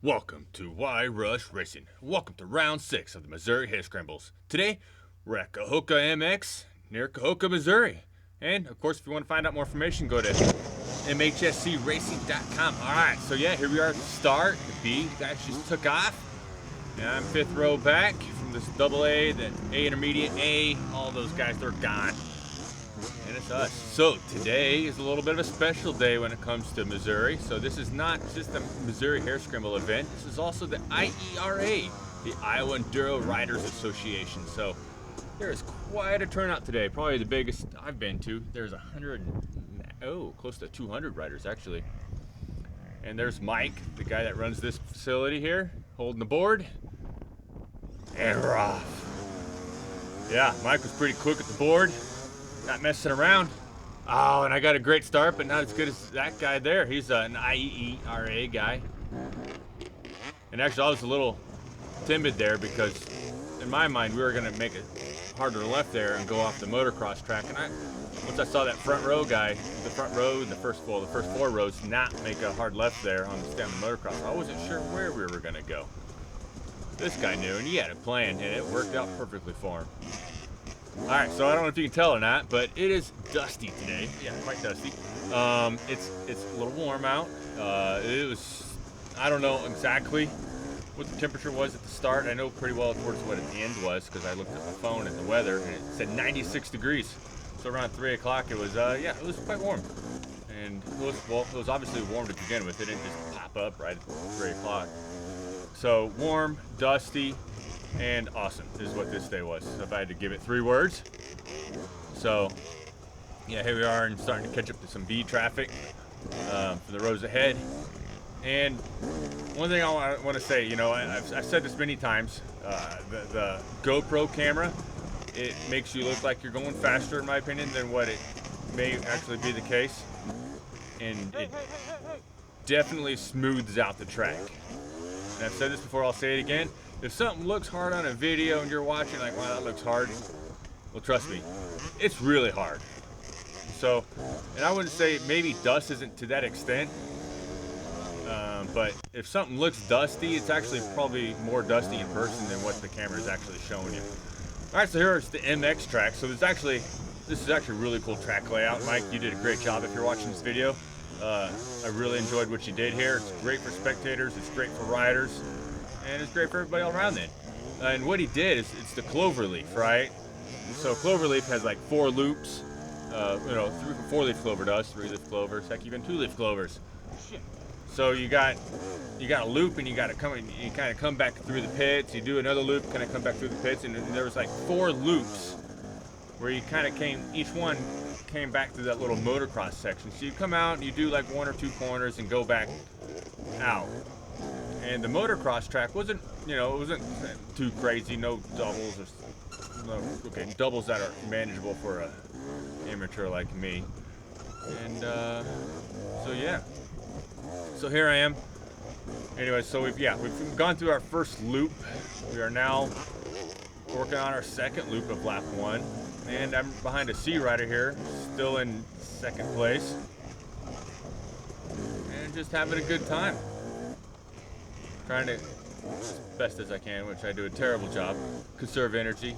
Welcome to Y Rush Racing. Welcome to round 6 of the Missouri Hare Scrambles. Today, we're at Kahoka MX near Kahoka, Missouri. And of course, if you want to find out more information, go to MHSCracing.com. Alright, so yeah, here we are at the start. The B guys just took off. And I'm 5th row back from this double A, the A intermediate A. All those guys, they're gone. And it's us. So today is a little bit of a special day when it comes to Missouri. So this is not just a Missouri Hare Scramble event. This is also the IERA, the Iowa Enduro Riders Association. So there is quite a turnout today. Probably the biggest I've been to. There's close to 200 riders actually. And there's Mike, the guy that runs this facility here, holding the board. And we're off. Yeah, Mike was pretty quick at the board. Not messing around. Oh, and I got a great start, but not as good as that guy there. He's an IERA guy. And actually, I was a little timid there because, in my mind, we were going to make a harder left there and go off the motocross track. And once I saw that front row guy, the front row and the first 4 rows not make a hard left there on the stem of the motocross, I wasn't sure where we were going to go. This guy knew, and he had a plan, and it worked out perfectly for him. Alright, so I don't know if you can tell or not, but it is dusty today. Yeah, quite dusty. It's a little warm out. I don't know exactly what the temperature was at the start. I know pretty well towards what the end was because I looked at my phone at the weather and it said 96 degrees. So around 3 o'clock it was, it was quite warm. And it was obviously warm to begin with. It didn't just pop up right at 3 o'clock. So warm, dusty, and awesome is what this day was. So if I had to give it 3 words. So yeah, here we are and starting to catch up to some B traffic for the rows ahead. And one thing I want to say, I've said this many times, the GoPro camera, it makes you look like you're going faster in my opinion than what it may actually be the case. And it definitely smooths out the track. And I've said this before, I'll say it again. If something looks hard on a video and you're watching like, wow, that looks hard, well, trust me, it's really hard. So, and I wouldn't say maybe dust isn't to that extent, but if something looks dusty, it's actually probably more dusty in person than what the camera is actually showing you. All right, so here's the MX track. So this is actually a really cool track layout. Mike, you did a great job if you're watching this video. I really enjoyed what you did here. It's great for spectators, it's great for riders, and it's great for everybody all around then. And what he did is, it's the cloverleaf, right? So cloverleaf has like 4 loops, 4-leaf clover does, 3-leaf clovers, heck, even 2-leaf clovers. So you got a loop, and you kind of come back through the pits. You do another loop, kind of come back through the pits, and there was like 4 loops where you kind of each one came back through that little motocross section. So you come out and you do like 1 or 2 corners and go back out. And the motocross track wasn't too crazy. No doubles doubles that are manageable for a amateur like me. And so yeah. So here I am. Anyway, so we've gone through our first loop. We are now working on our second loop of lap 1. And I'm behind a C rider here, still in 2nd place. And just having a good time. Trying to, as best as I can, which I do a terrible job, conserve energy.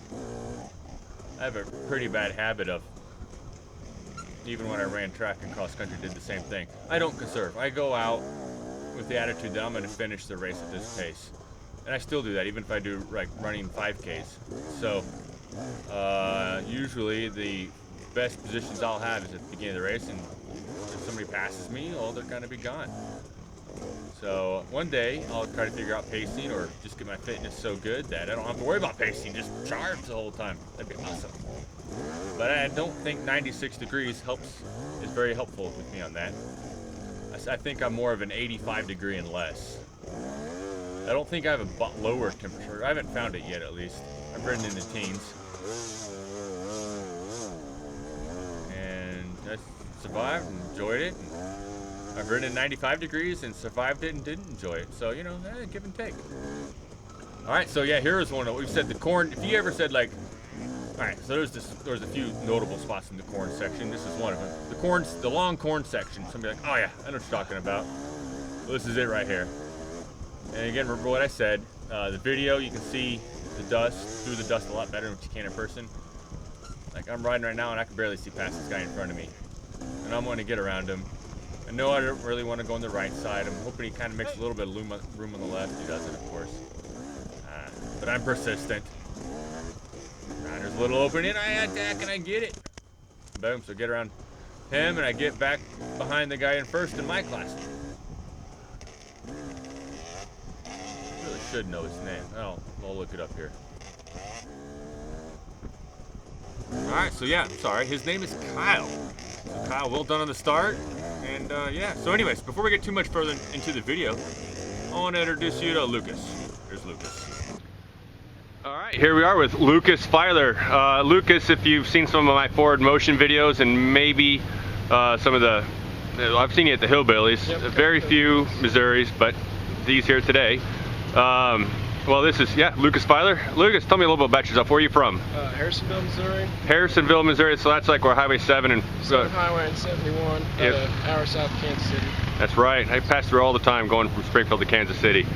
I have a pretty bad habit of, even when I ran track and cross country, did the same thing. I don't conserve. I go out with the attitude that I'm going to finish the race at this pace. And I still do that, even if I do like running 5Ks. So usually the best positions I'll have is at the beginning of the race, and if somebody passes me, well, they're going to be gone. So one day I'll try to figure out pacing, or just get my fitness so good that I don't have to worry about pacing, just charge the whole time. That'd be awesome. But I don't think 96 degrees is very helpful with me on that. I think I'm more of an 85 degree and less. I don't think I have a lower temperature. I haven't found it yet, at least. I've ridden in the teens. And I survived and enjoyed it. I've ridden in 95 degrees and survived it and didn't enjoy it. So, give and take. All right, so yeah, here's one that we've said the corn. If you ever said like, all right, so there's a few notable spots in the corn section. This is one of them. The long corn section. Somebody like, oh yeah, I know what you're talking about. Well, this is it right here. And again, remember what I said. The video, you can see the dust, through the dust a lot better than what you can in person. Like I'm riding right now and I can barely see past this guy in front of me. And I'm going to get around him. I know I don't really want to go on the right side. I'm hoping he kind of makes a little bit of room on the left. He doesn't, of course. But I'm persistent. There's a little opening, I attack and I get it. Boom, so get around him and I get back behind the guy in first in my class. Really should know his name. I'll look it up here. Alright, so yeah, sorry, his name is Kyle. So Kyle, well done on the start. And yeah, so anyways, before we get too much further into the video, I want to introduce you to Lucas. Here's Lucas. All right, here we are with Lucas Filer. Lucas, if you've seen some of my forward motion videos and maybe some of the, I've seen you at the Hillbillies, yep, very few Missouris, but these here today. Well, this is, yeah, Lucas Filer. Lucas, tell me a little bit about yourself. Where are you from? Harrisonville, Missouri. Harrisonville, Missouri. So that's like where Highway 7 and... 7 Highway and 71, yep, an hour south of Kansas City. That's right. I pass through all the time going from Springfield to Kansas City.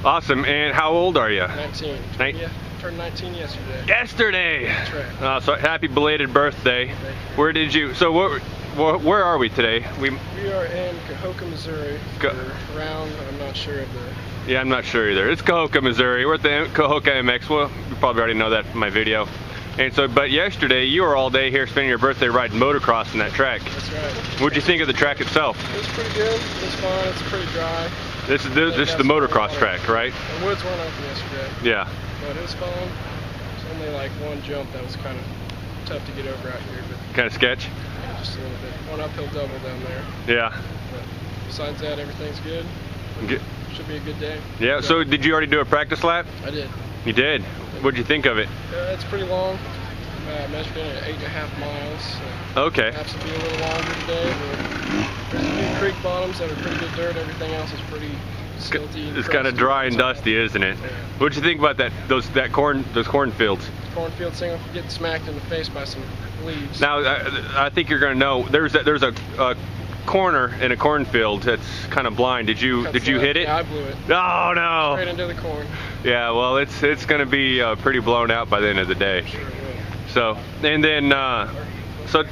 Awesome. And how old are you? 19. Yeah, turned 19 yesterday. Yesterday! That's right. So happy belated birthday. Where did you... So where are we today? We are in Kahoka, Missouri. Around, I'm not sure of the... Yeah, I'm not sure either. It's Kahoka, Missouri. We're at the Kahoka MX. Well, you probably already know that from my video. And so, but yesterday, you were all day here spending your birthday riding motocross in that track. That's right. What'd you think of the track itself? It was pretty good. It was fun. It's pretty dry. This is the motocross track, right? The woods weren't open yesterday. Yeah. But it was fun. There's only like one jump that was kind of tough to get over out here. But kind of sketch? Yeah, just a little bit. One uphill double down there. Yeah. But besides that, everything's good. Should be a good day. Yeah, so did you already do a practice lap? I did. You did? What'd you think of it? It's pretty long. Measured in at 8.5 miles. So okay. Perhaps it'll be a little longer today. But there's a few creek bottoms that are pretty good dirt. Everything else is pretty silty. It's kind of dry and dusty, isn't it? Yeah. What'd you think about those cornfields? Cornfields, thing of getting smacked in the face by some leaves. Now, I think you're going to know. There's a corner in a cornfield that's kind of blind. Did you hit it? Yeah, I blew it. Oh no! Straight into the corn. Yeah, well, it's going to be pretty blown out by the end of the day. Sure will. So, and then, so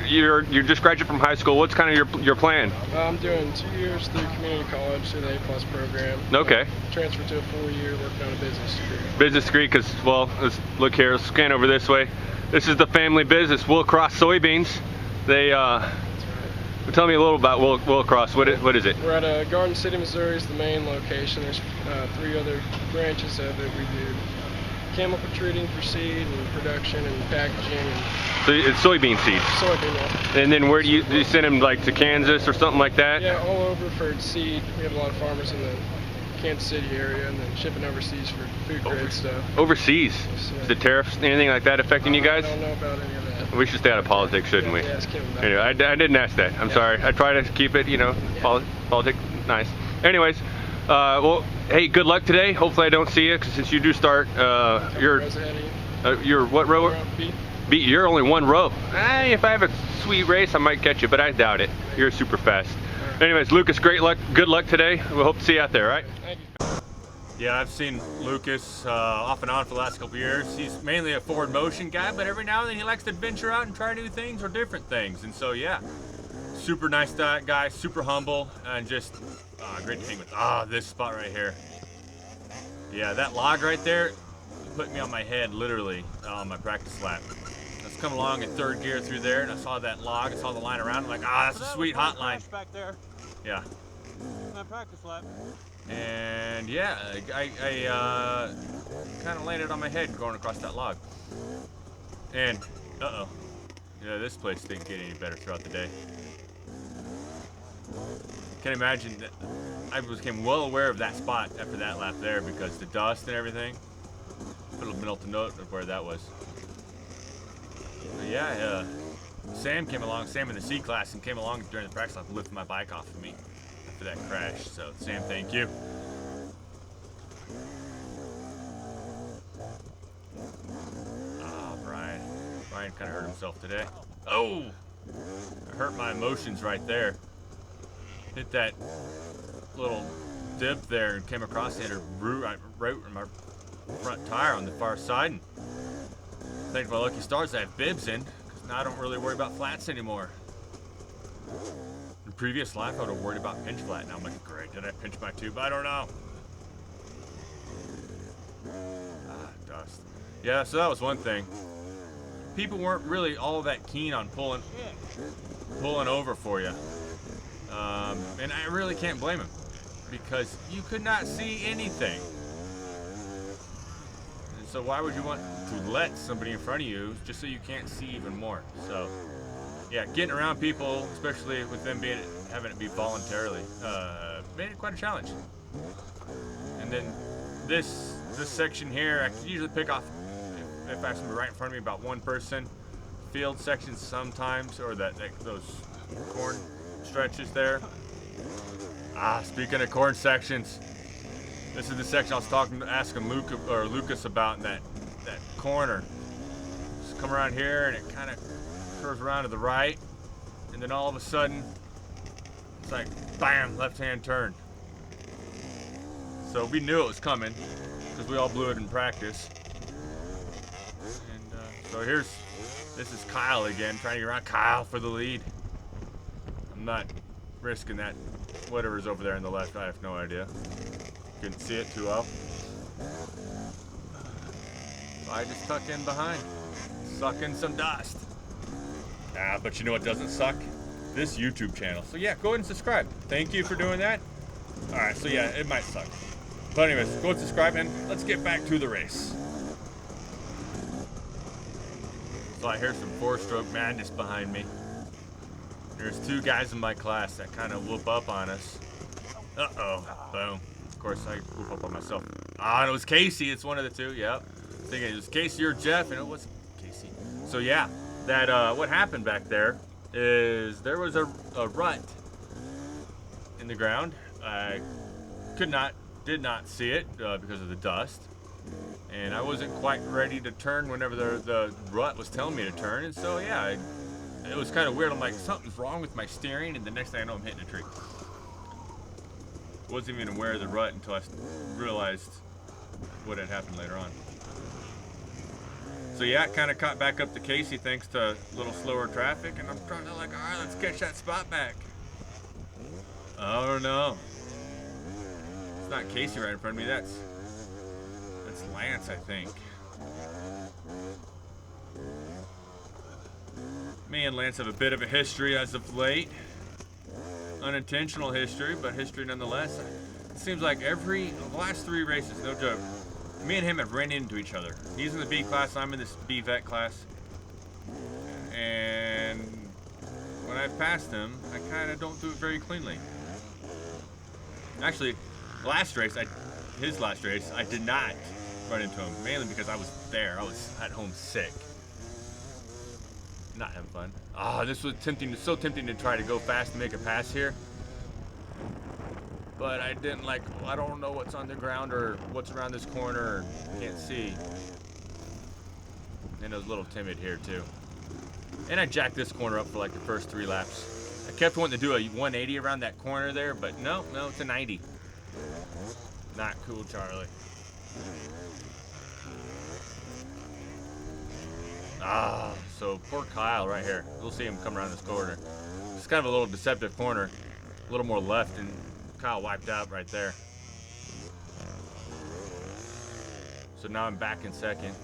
you're just graduated from high school. What's kind of your plan? I'm doing 2 years through community college through the A+ program. Okay. Transfer to a 4-year working on a business degree. Business degree, because well, let's look here. Let's scan over this way. This is the family business, Will Cross Soybeans. They tell me a little about Will Cross. What is it? We're at Garden City, Missouri is the main location. There's 3 other branches of it. We do chemical treating for seed and production and packaging. So it's soybean seed? Soybean, yeah. And then where do you send them, like to Kansas or something like that? Yeah, all over for seed. We have a lot of farmers in the Kansas City area, and then shipping overseas for food grade stuff. Overseas? So, is the tariffs, anything like that affecting you guys? I don't know about any of that. We should stay out of politics, shouldn't we? Yeah, ask him about anyway, I didn't ask that. I'm sorry. I try to keep it, politics nice. Anyways, well, hey, good luck today. Hopefully I don't see you, cause since you do start, you're what row? B. You're only 1 row. If I have a sweet race, I might catch you, but I doubt it. You're super fast. Anyways, Lucas, great luck. Good luck today. We'll hope to see you out there, all right? Thank you. Yeah, I've seen Lucas off and on for the last couple years. He's mainly a forward motion guy, but every now and then he likes to venture out and try new things or different things. And so, yeah, super nice guy, super humble, and just great to hang with. This spot right here. Yeah, that log right there put me on my head, literally, on my practice lap. I was coming along in 3rd gear through there, and I saw that log, I saw the line around. I'm like, that's a sweet hot line. Back there. Yeah. My practice lap. And yeah, I kind of landed on my head going across that log. And, yeah, this place didn't get any better throughout the day. Can't imagine that I became well aware of that spot after that lap there because the dust and everything. Put a mental note of where that was. But yeah, Sam came along, Sam in the C class, and came along during the practice lap and lifted my bike off of me after that crash. So Sam, thank you. Brian kind of hurt himself today. Oh! I hurt my emotions right there. Hit that little dip there and came across it, right in my front tire on the far side. And thank my lucky stars I have bibs in, because now I don't really worry about flats anymore. In previous life, I would have worried about pinch flat. Now I'm like, great, did I pinch my tube? I don't know. Dust. Yeah, so that was one thing. People weren't really all that keen on pulling over for you. And I really can't blame them, because you could not see anything. And so why would you want to let somebody in front of you just so you can't see even more? So yeah, getting around people, especially with them having it be voluntarily, made it quite a challenge. And then this section here, I can usually pick off, if I have somebody right in front of me, about one person. Field sections sometimes, or those corn stretches there. Speaking of corn sections, this is the section I was asking Lucas about in that corner. Just come around here and it kind of curves around to the right, and then all of a sudden it's like bam, left-hand turn. So we knew it was coming because we all blew it in practice. And so this is Kyle again, trying to get around. Kyle for the lead. I'm not risking that. Whatever's over there on the left, I have no idea. Couldn't see it too well. So I just tuck in behind, sucking some dust. But you know what doesn't suck? This YouTube channel. So yeah, go ahead and subscribe. Thank you for doing that. All right, so yeah, it might suck. But anyways, go and subscribe, and let's get back to the race. So I hear some four-stroke madness behind me. There's two guys in my class that kind of whoop up on us. Uh-oh, boom. Of course, I whoop up on myself. And it was Casey. It's one of the two, yep. Thinking it was Casey or Jeff, and it was Casey. So yeah, what happened back there is there was a rut in the ground. I did not see it because of the dust. And I wasn't quite ready to turn whenever the rut was telling me to turn. And so yeah, it was kind of weird. I'm like, something's wrong with my steering, and the next thing I know, I'm hitting a tree. Wasn't even aware of the rut until I realized what had happened later on. So yeah, kind of caught back up to Casey thanks to a little slower traffic, and I'm trying to like, all right, let's catch that spot back. Oh no, it's not Casey right in front of me. That's Lance, I think. Me and Lance have a bit of a history as of late. Unintentional history, but history nonetheless. It seems like the last 3 races, no joke, me and him have ran into each other. He's in the B class, I'm in this B vet class. And when I've passed him, I kind of don't do it very cleanly. Actually, his last race, I did not run into him, mainly because I was there. I was at home sick. Not having fun. This was so tempting to try to go fast and make a pass here. But I didn't I don't know what's on the ground or what's around this corner, or can't see. And I was a little timid here too. And I jacked this corner up for like the first 3 laps. I kept wanting to do a 180 around that corner there, but no, it's a 90. Not cool, Charlie. So poor Kyle right here. We'll see him come around this corner. It's kind of a little deceptive corner. A little more left, and Kyle wiped out right there. So now I'm back in second.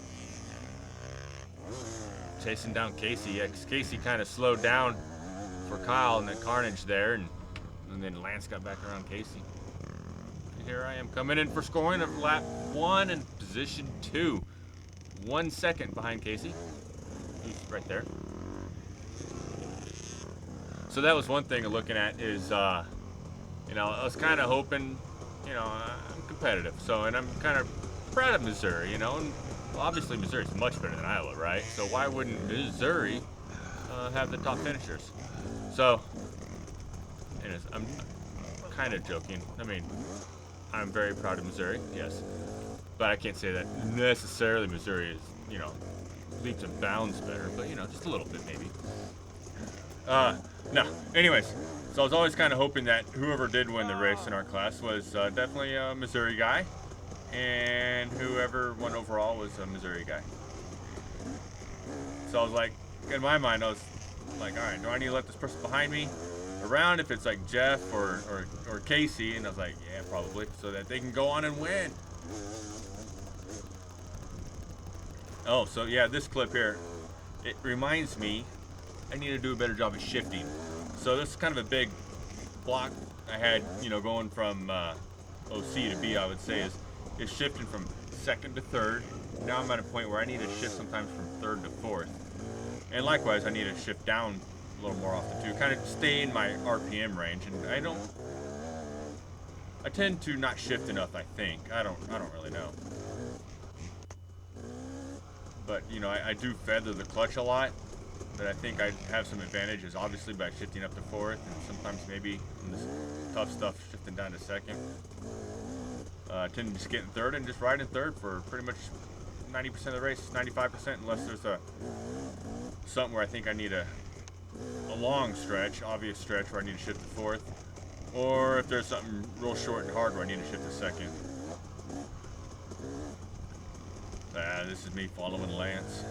Chasing down Casey. Yeah, because Casey kind of slowed down for Kyle in that carnage there, and then Lance got back around Casey. And here I am coming in for scoring of lap 1 and position 2. 1 second behind Casey. He's right there. So that was one thing of looking at is, I was kind of hoping, I'm competitive. And I'm kind of proud of Missouri, and obviously Missouri's much better than Iowa, right? So why wouldn't Missouri have the top finishers? So, anyways, I'm kind of joking. I mean, I'm very proud of Missouri, yes. But I can't say that necessarily Missouri is, leaps and bounds better, but just a little bit maybe. No, anyways, so I was always kind of hoping that whoever did win the race in our class was definitely a Missouri guy, and whoever won overall was a Missouri guy. So I was like, in my mind, I was like, all right, do I need to let this person behind me around if it's like Jeff or Casey? And I was like, yeah, probably, so that they can go on and win. Oh, so yeah, this clip here, it reminds me I need to do a better job of shifting. So this is kind of a big block I had, you know, going from OC to B, I would say, is shifting from second to third. Now I'm at a point where I need to shift sometimes from third to fourth. And likewise, I need to shift down a little more often too, kind of stay in my RPM range. And I tend to not shift enough, I think. I don't really know. But, you know, I do feather the clutch a lot, but I think I have some advantages, obviously, by shifting up to fourth, and sometimes maybe in this tough stuff, shifting down to second. I tend to just get in third and just ride in third for pretty much 90% of the race, 95%, unless there's something where I think I need a long stretch, obvious stretch where I need to shift to fourth, or if there's something real short and hard where I need to shift to second. This is me following Lance.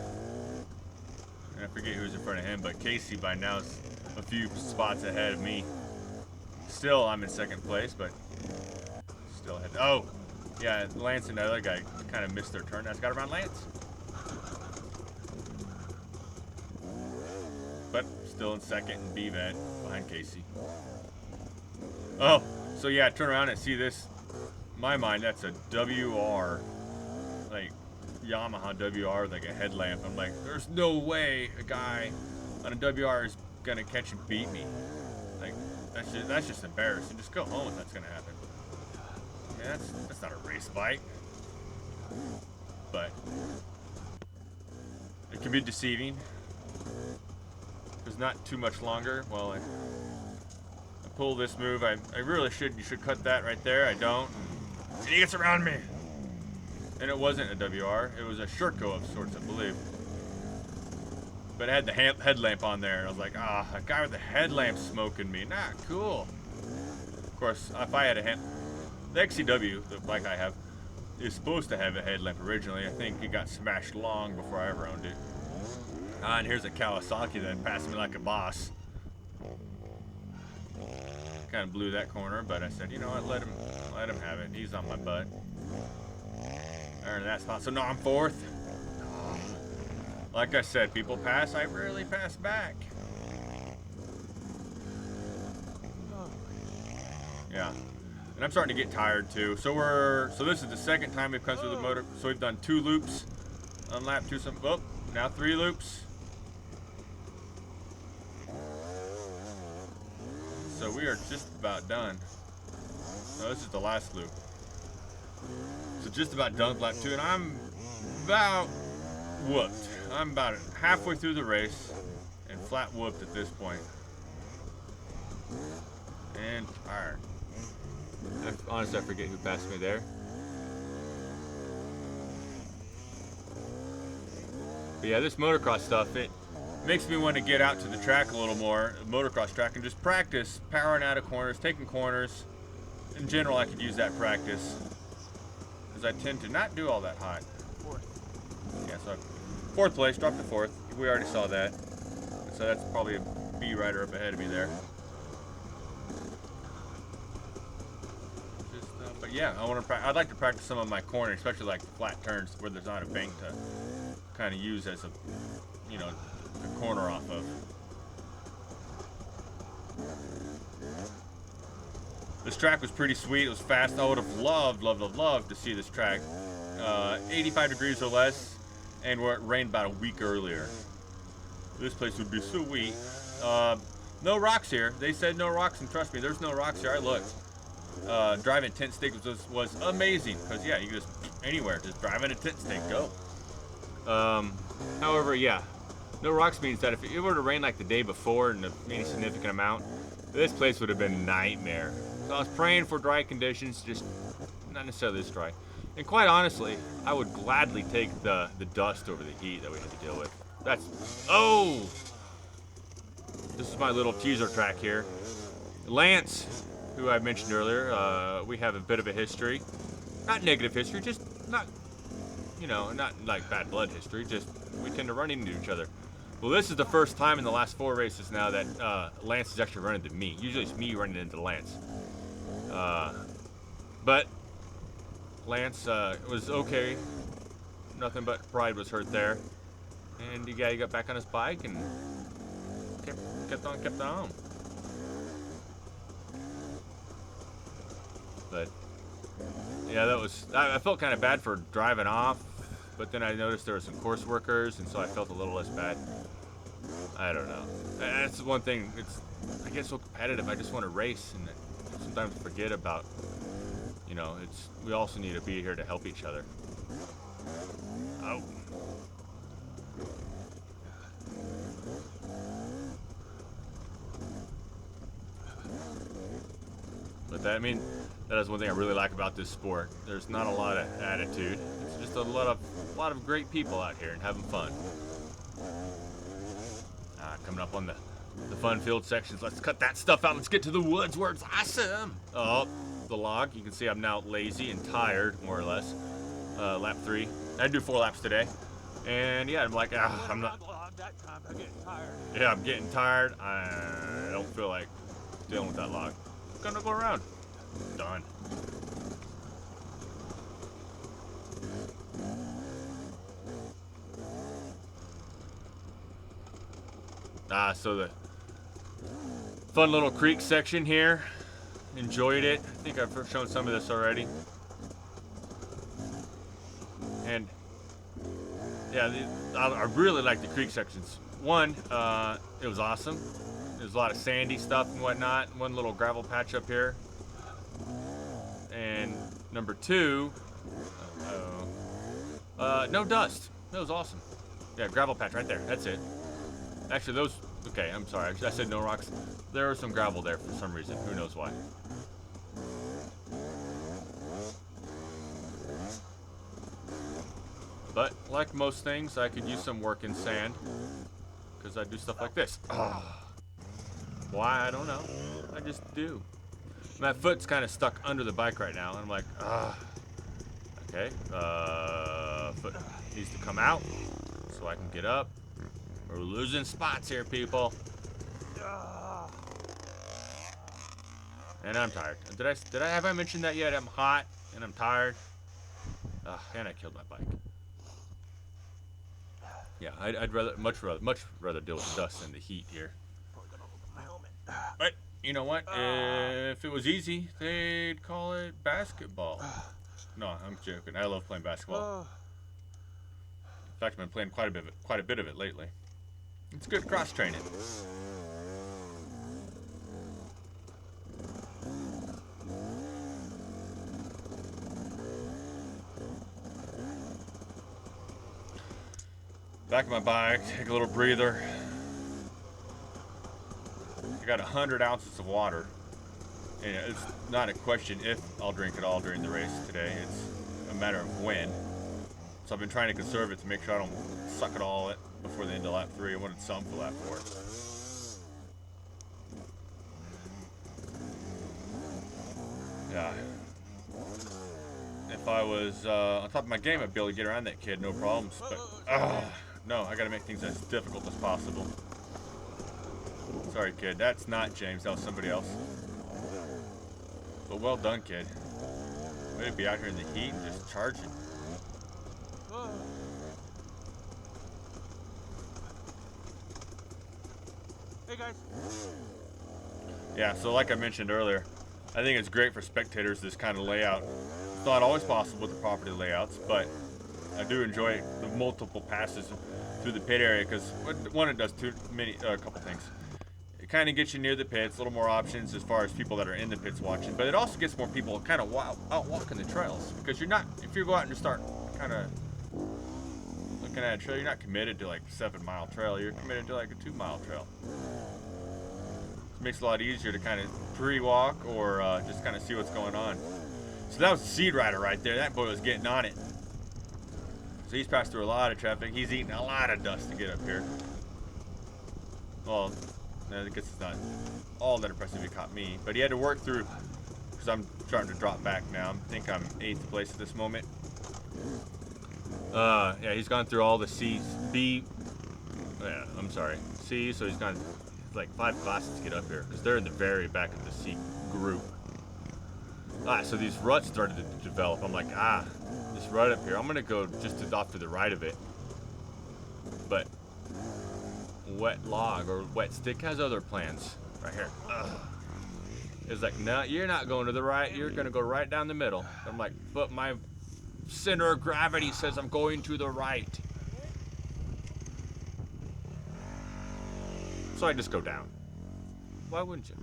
And I forget who's in front of him, but Casey by now is a few spots ahead of me. Still, I'm in second place, but still ahead. Oh, yeah, Lance and the other guy kind of missed their turn. I just got around Lance. But still in second and B-Vet behind Casey. Oh, so yeah, turn around and see this. In my mind, that's a WR, like Yamaha WR with like a headlamp. I'm like, there's no way a guy on a WR is gonna catch and beat me. Like, that's just embarrassing. Just go home if that's gonna happen. I mean, that's not a race bike. But it can be deceiving. There's not too much longer. Well, I pull this move. I really should. You should cut that right there. I don't. And he gets around me. And it wasn't a WR. It was a Shurko of sorts, I believe. But it had the headlamp on there. And I was like, a guy with the headlamp smoking me. Not cool. Of course, if I had the XCW, the bike I have, is supposed to have a headlamp originally. I think it got smashed long before I ever owned it. And here's a Kawasaki that passed me like a boss. Kind of blew that corner, but I said, you know what, let him have it. He's on my butt. Earned that spot. So no, I'm fourth. Like I said, people pass. I rarely pass back. Yeah, and I'm starting to get tired too. So this is the second time we've come through the motor. So we've done 2 loops on lap 2. Now 3 loops. So we are just about done. So this is the last loop. So just about done with lap 2, and I'm about whooped. I'm about halfway through the race and flat whooped at this point. And tired. Honestly, I forget who passed me there. But yeah, this motocross stuff, it makes me want to get out to the track a little more, motocross track, and just practice powering out of corners, taking corners. In general, I could use that practice, because I tend to not do all that hot. Yeah, so 4th place, dropped to 4th. We already saw that. So that's probably a B rider up ahead of me there. But yeah, I'd like to practice some of my cornering, especially like flat turns where there's not a bank to kind of use as a, you know, a corner off of. This track was pretty sweet. It was fast. I would have loved to see this track. 85 degrees or less, and where it rained about a week earlier. This place would be sweet. No rocks here. They said no rocks, and trust me, there's no rocks here. I looked. Driving a tent stick was amazing, because yeah, you can just anywhere, just driving a tent stick, go. However, yeah, no rocks means that if it were to rain like the day before in any significant amount, this place would have been a nightmare. So I was praying for dry conditions, just not necessarily this dry. And quite honestly, I would gladly take the dust over the heat that we had to deal with. this is my little teaser track here. Lance, who I mentioned earlier, we have a bit of a history. Not negative history, just not, you know, not like bad blood history, just we tend to run into each other. Well, this is the first time in the last 4 races now that Lance has actually run into me. Usually it's me running into Lance. But Lance was okay. Nothing but pride was hurt there. And the guy got back on his bike and kept on. But yeah, I felt kind of bad for driving off, but then I noticed there were some course workers, and so I felt a little less bad. I don't know. That's one thing. I get so competitive. I just want to race, and I sometimes forget about, you know, we also need to be here to help each other. Oh. But that is one thing I really like about this sport. There's not a lot of attitude. It's just a lot of great people out here and having fun. Coming up on the fun field sections. Let's cut that stuff out. Let's get to the woods where it's awesome. Oh, the log. You can see I'm now lazy and tired, more or less. Lap 3. I do 4 laps today. And yeah, I'm like, I'm not. I'm getting tired. Yeah, I'm getting tired. I don't feel like dealing with that log. Gonna go around. Done. So the fun little creek section here. Enjoyed it. I think I've shown some of this already. And yeah, I really like the creek sections. One, it was awesome. There's a lot of sandy stuff and whatnot. One little gravel patch up here. And number 2, no dust. That was awesome. Yeah, gravel patch right there. That's it. Actually, okay, I'm sorry. I said no rocks. There was some gravel there for some reason. Who knows why. But like most things, I could use some work in sand because I do stuff like this. Why? I don't know. I just do. My foot's kind of stuck under the bike right now, and I'm like, okay. Foot needs to come out so I can get up. We're losing spots here, people. And I'm tired. Have I mentioned that yet? I'm hot and I'm tired. And I killed my bike. Yeah, I'd much rather deal with the dust than the heat here. But you know what? If it was easy, they'd call it basketball. No, I'm joking. I love playing basketball. In fact, I've been playing quite a bit of it lately. It's good cross training. Back of my bike, take a little breather. I got 100 ounces of water. And it's not a question if I'll drink it all during the race today. It's a matter of when. So I've been trying to conserve it to make sure I don't suck it all before the end of lap 3. I wanted some for lap 4. Yeah. If I was on top of my game, I'd be able to get around that kid, no problems. But no, I gotta make things as difficult as possible. Sorry, kid. That's not James. That was somebody else. But well done, kid. Way to be out here in the heat and just charging. Hey, guys. Yeah, so like I mentioned earlier, I think it's great for spectators, this kind of layout. It's not always possible with the property layouts, but I do enjoy the multiple passes through the pit area because one, it does a couple things. It kind of gets you near the pits, a little more options as far as people that are in the pits watching, but it also gets more people kind of out walking the trails because you're not, if you go out and just start kind of looking at a trail, you're not committed to like a 7-mile trail, you're committed to like a 2-mile trail. It makes it a lot easier to kind of pre-walk or just kind of see what's going on. So that was the Seed Rider right there. That boy was getting on it. So he's passed through a lot of traffic. He's eating a lot of dust to get up here. Well, I guess it's not all that impressive he caught me, but he had to work through, because I'm starting to drop back now. I think I'm 8th place at this moment. Yeah, he's gone through all the C's, B, yeah, I'm sorry, C, so he's gone like 5 classes to get up here, because they're in the very back of the C group. So these ruts started to develop. I'm like, this rut up here, I'm gonna go just off to the right of it. But Wet Log or Wet Stick has other plans right here. It's like, no, you're not going to the right, you're gonna go right down the middle. I'm like, but my center of gravity says I'm going to the right. So I just go down. Why wouldn't you?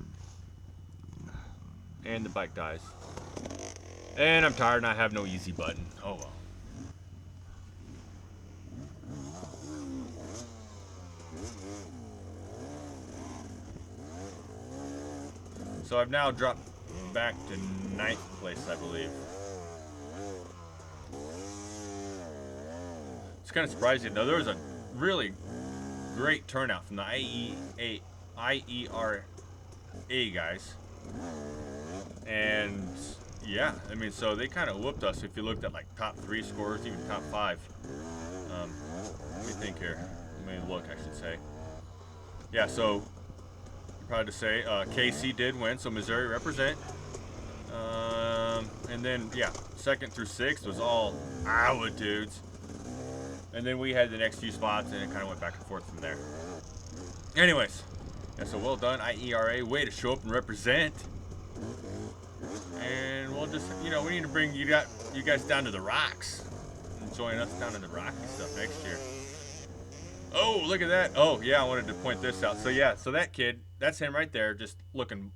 And the bike dies. And I'm tired and I have no easy button. Oh well. So I've now dropped back to 9th place, I believe. It's kind of surprising. Now, there was a really great turnout from the IERA guys. And yeah, I mean, so they kind of whooped us if you looked at like top 3 scores, even top 5. Let me think here. Let me look, I should say. Yeah, so proud to say KC did win, so Missouri represent. And then, yeah, 2nd through 6th was all Iowa dudes. And then we had the next few spots, and it kind of went back and forth from there. Anyways, yeah, so well done, IERA. Way to show up and represent. And we'll just, you know, we need to bring you guys down to the rocks and join us down in the rocky stuff next year. Oh, look at that. Oh, yeah, I wanted to point this out. So, yeah, so that kid, that's him right there, just looking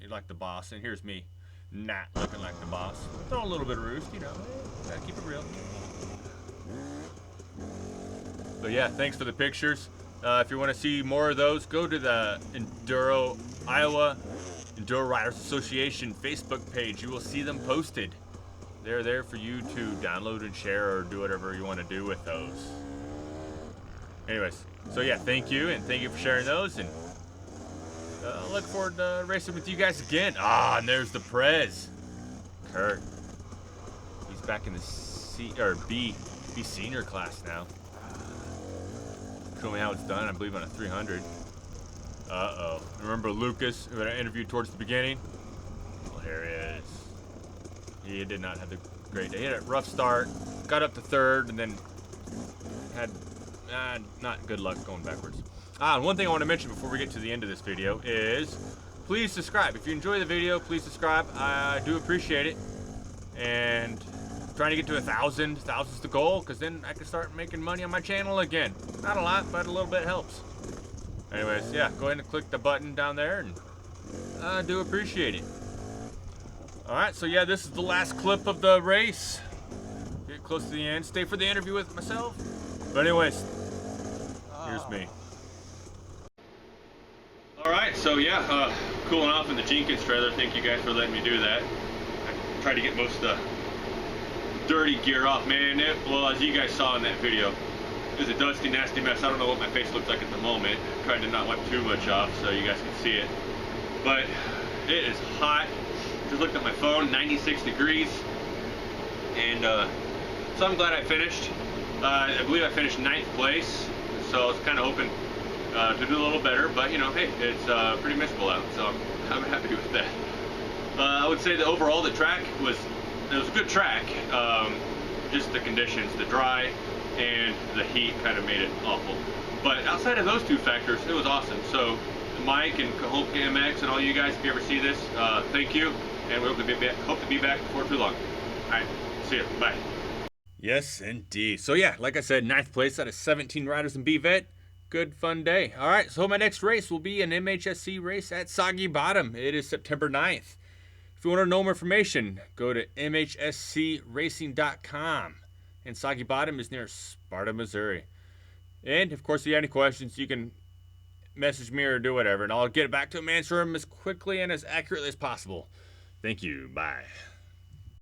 like the boss. And here's me, not looking like the boss. Throw a little bit of roost, you know. Gotta keep it real. But, yeah, thanks for the pictures. If you want to see more of those, go to the Iowa Enduro Riders Association Facebook page. You will see them posted. They're there for you to download and share or do whatever you want to do with those. Anyways, so yeah, thank you, and thank you for sharing those, and I look forward to racing with you guys again. And there's the Prez. Kurt. He's back in the B senior class now. Show me how it's done, I believe on a 300. Remember Lucas, who I interviewed towards the beginning? Well, here he is. He did not have the great day. He had a rough start, got up to 3rd, and then had not good luck going backwards. And one thing I want to mention before we get to the end of this video is please subscribe. If you enjoy the video, please subscribe. I do appreciate it. And I'm trying to get to 1,000. 1,000's the goal, because then I can start making money on my channel again. Not a lot, but a little bit helps. Anyways, yeah, go ahead and click the button down there, and I do appreciate it. Alright, so yeah, this is the last clip of the race. Get close to the end. Stay for the interview with myself. But anyways, here's me. Alright, so yeah, cooling off in the Jenkins trailer. Thank you guys for letting me do that. I tried to get most of the dirty gear off, man. Well, as you guys saw in that video, it was a dusty, nasty mess. I don't know what my face looks like at the moment. I'm trying to not wipe too much off so you guys can see it. But it is hot. Just looked at my phone, 96 degrees. And so I'm glad I finished. I believe I finished 9th place. So I was kind of hoping to do a little better. But, you know, hey, it's pretty miserable out. So I'm happy with that. I would say that overall the track was a good track. Just the conditions, the dry and the heat kind of made it awful. But outside of those two factors, it was awesome. So Mike and Kahoka MX and all you guys, if you ever see this, thank you. And we hope to be back before too long. All right, see you. Bye. Yes, indeed. So yeah, like I said, 9th place out of 17 riders in BVET. Good, fun day. All right, so my next race will be an MHSC race at Soggy Bottom. It is September 9th. If you want to know more information, go to MHSCracing.com. And Soggy Bottom is near Sparta, Missouri. And, of course, if you have any questions, you can message me or do whatever, and I'll get back to them, answer them as quickly and as accurately as possible. Thank you. Bye.